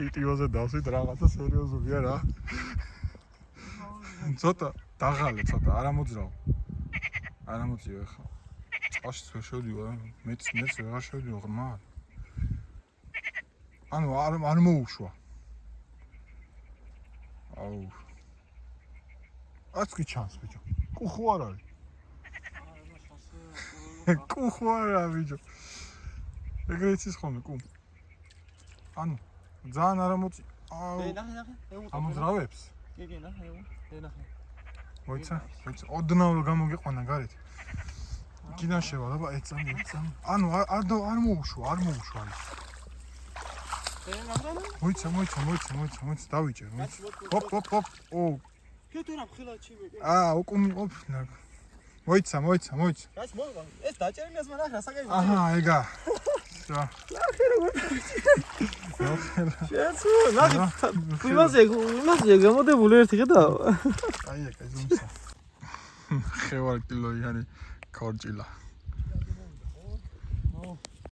ტიტიოზე დავსვით რაღაცა სერიოზულია რა. ცოტა დაღალე ცოტა არ ამოძრავ. არ ამოძიო ახლა. წყალში ვერ შევდივარ, მეც ვეღარ შევდივარ ღრმა. ანუ არ მოუშვა. აუ. აცი ჩანს ბიჭო. კუხუ არ არის. კუხუ არ არის ბიჭო. ეგრე იცის ხოლმე კუ. ანუ ძალიან არ ამოწი. აუ. ნახე. ამოძრავებს? კი, ნახე. მოიცა? ოდნავ გამოგიყვანა გარეთ. კიდან შევა, აბა ეცამი. ანუ არ მოუშვა. მოიცა, დავიჭერ, მოიცა. ჰოპ. ო. კეთურა მხილაჩი მე. უკუმ. მოიცა. რაც მოვა. ეს დაჭერილეს მან ახლა საკაი. აჰა, ეგა. რა. ნახე როგორ. შეცო, ნახე. იმაზე გამოდებული ერთი ხედავ. აი ეგ ზუმსა. ხევარ კილოიანი ქორჭილა.